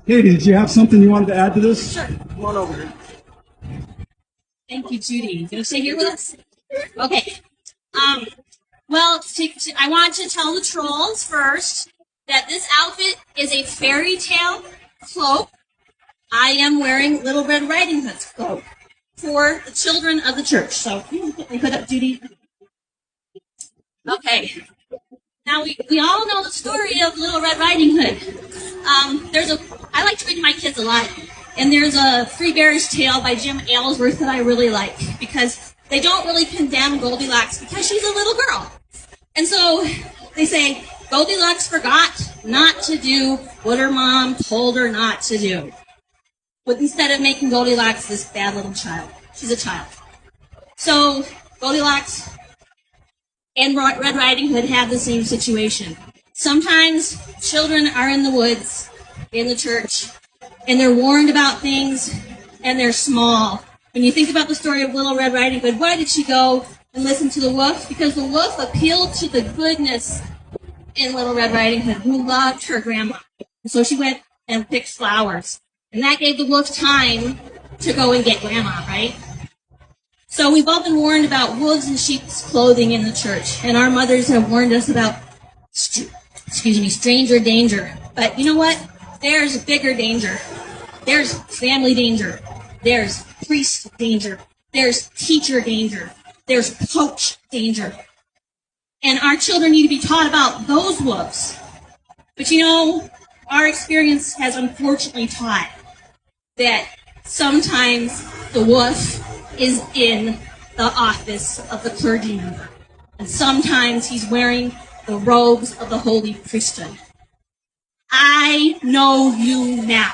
Katie, did you have something you wanted to add to this? Sure. Come on over here. Thank you, Judy. You gonna stay here with us? Okay. Well, I want to tell the trolls first that this outfit is a fairy tale cloak. I am wearing Little Red Riding Hood's cloak for the children of the church. So, put my hood up, Judy. Okay. Now, we all know the story of Little Red Riding Hood. I like to read to my kids a lot, and there's a Three Bears Tale by Jim Aylesworth that I really like, because they don't really condemn Goldilocks because she's a little girl. And so they say, Goldilocks forgot not to do what her mom told her not to do. But instead of making Goldilocks this bad little child. She's a child. So Goldilocks and Red Riding Hood have the same situation. Sometimes children are in the woods, in the church, and they're warned about things, and they're small. When you think about the story of Little Red Riding Hood, why did she go and listen to the wolf? Because the wolf appealed to the goodness in Little Red Riding Hood, who loved her grandma. And so she went and picked flowers. And that gave the wolf time to go and get grandma, right? So we've all been warned about wolves in sheep's clothing in the church. And our mothers have warned us about, stranger danger. But you know what? There's bigger danger. There's family danger. There's priest danger. There's teacher danger. There's coach danger. And our children need to be taught about those wolves. But you know, our experience has unfortunately taught that sometimes the wolf is in the office of the clergy member. And sometimes he's wearing the robes of the holy priesthood. I know you now.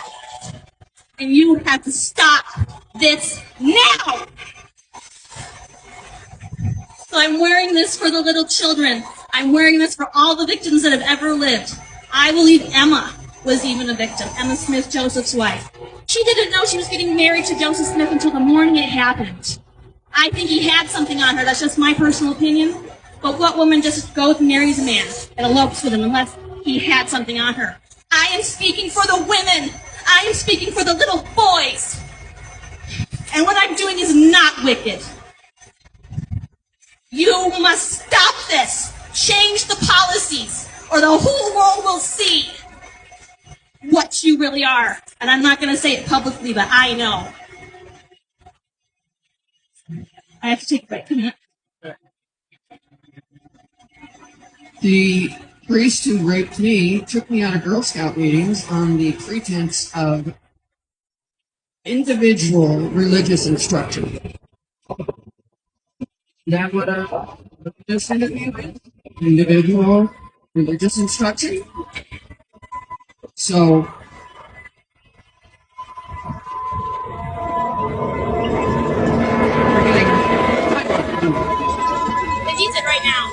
And you have to stop this now. So I'm wearing this for the little children. I'm wearing this for all the victims that have ever lived. I believe Emma was even a victim. Emma Smith, Joseph's wife. She didn't know she was getting married to Joseph Smith until the morning it happened. I think he had something on her. That's just my personal opinion. But what woman just goes and marries a man and elopes with him unless he had something on her? I am speaking for the women. I am speaking for the little boys. And what I'm doing is not wicked. You must stop this. Change the policies, or the whole world will see what you really are. And I'm not going to say it publicly, but I know. I have to take a break. The priest who raped me took me out of Girl Scout meetings on the pretense of individual religious instruction. Is that what this interview is? Individual religious instruction? So, It needs it right now.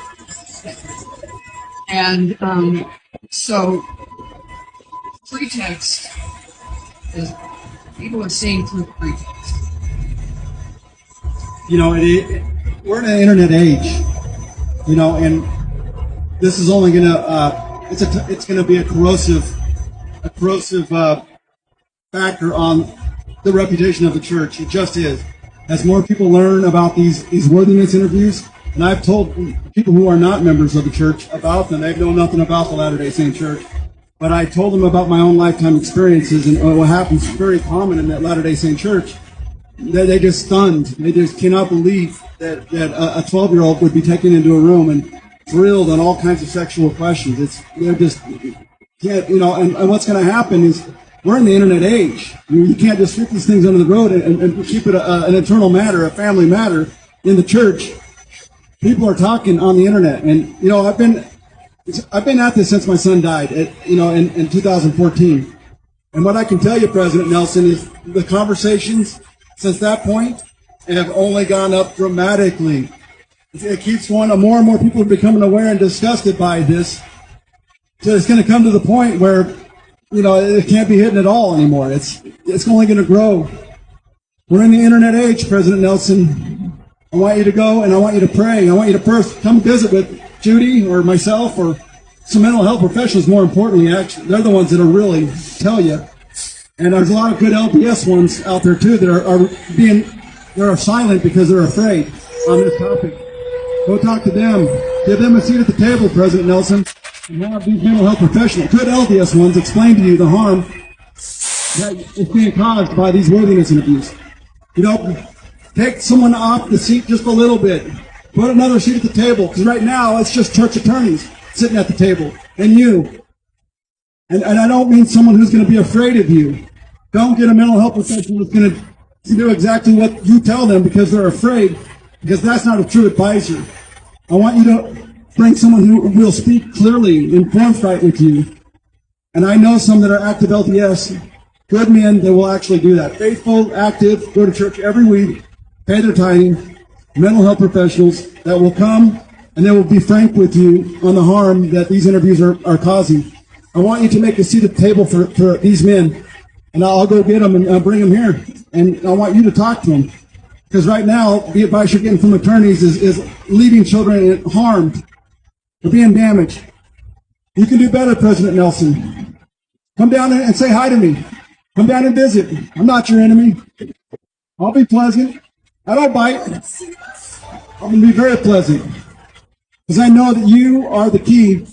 and so pretext is people are seeing through pretext. You know, we're in an internet age, you know, and this is only gonna it's gonna be a corrosive factor on the reputation of the church. It just is. As more people learn about these worthiness interviews, and I've told people who are not members of the church about them, they've known nothing about the Latter-day Saint Church, but I told them about my own lifetime experiences and what happens very common in that Latter-day Saint Church. They just stunned. They just cannot believe that a 12-year-old would be taken into a room and drilled on all kinds of sexual questions. They're just can't, you know. And what's going to happen is we're in the internet age. You can't just sweep these things under the road and keep it an internal matter, a family matter in the church. People are talking on the internet, and you know, I've been at this since my son died. In 2014. And what I can tell you, President Nelson, is the conversations since that point have only gone up dramatically. It keeps going. More and more people are becoming aware and disgusted by this. So it's going to come to the point where, you know, it can't be hidden at all anymore. It's only going to grow. We're in the internet age, President Nelson. I want you to go and I want you to pray. I want you to first come visit with Judy or myself or some mental health professionals, more importantly, actually, they're the ones that are really tell you. And there's a lot of good LDS ones out there too that are silent because they're afraid on this topic. Go talk to them. Give them a seat at the table, President Nelson, and have these mental health professionals, good LDS ones, explain to you the harm that is being caused by these worthiness interviews. You know, take someone off the seat just a little bit. Put another seat at the table, because right now it's just church attorneys sitting at the table, and you. And I don't mean someone who's going to be afraid of you. Don't get a mental health professional that's going to do exactly what you tell them because they're afraid, because that's not a true advisor. I want you to bring someone who will speak clearly and forthright with you. And I know some that are active LDS, good men that will actually do that. Faithful, active, go to church every week, pay their tithing, mental health professionals that will come and they will be frank with you on the harm that these interviews are causing. I want you to make a seat at the table for these men, and I'll go get them and bring them here. And I want you to talk to them. Because right now, the advice you're getting from attorneys is leaving children harmed. They're being damaged. You can do better, President Nelson. Come down and say hi to me. Come down and visit. I'm not your enemy. I'll be pleasant. I don't bite. I'm going to be very pleasant. Because I know that you are the key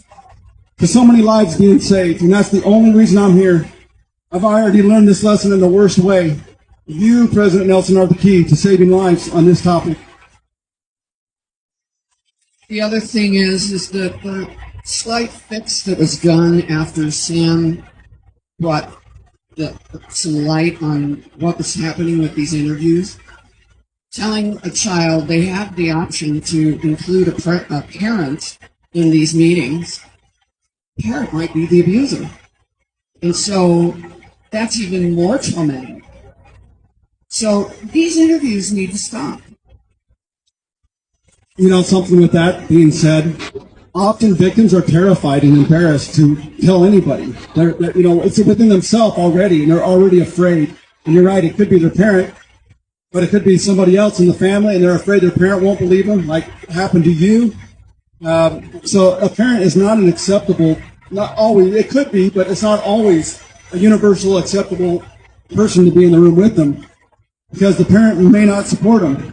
to so many lives being saved. And that's the only reason I'm here. I've already learned this lesson in the worst way. You, President Nelson, are the key to saving lives on this topic. The other thing is that the slight fix that was done after Sam brought some light on what was happening with these interviews, telling a child they have the option to include a parent in these meetings. The parent might be the abuser. And so that's even more traumatic. So these interviews need to stop. You know, something with that being said, often victims are terrified and embarrassed to tell anybody. They're, you know, it's within themselves already, and they're already afraid. And you're right, it could be their parent, but it could be somebody else in the family, and they're afraid their parent won't believe them, like happened to you. So a parent is not an acceptable, not always, it could be, but it's not always a universal acceptable person to be in the room with them, because the parent may not support them.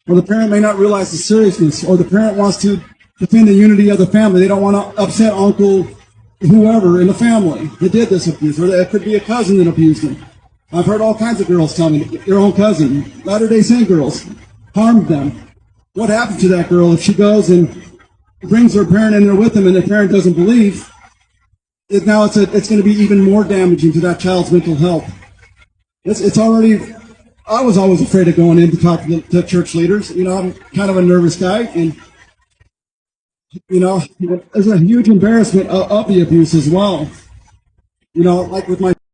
Or the parent may not realize the seriousness, or the parent wants to defend the unity of the family. They don't want to upset uncle whoever in the family that did this abuse, or it could be a cousin that abused them. I've heard all kinds of girls tell me their own cousin, Latter-day Saint girls, harmed them. What happens to that girl if she goes and brings her parent in there with them and the parent doesn't believe? Now it's going to be even more damaging to that child's mental health. It's already... I was always afraid of going in to talk to the church leaders. You know, I'm kind of a nervous guy, and, you know, there's a huge embarrassment of the abuse as well. You know, like with my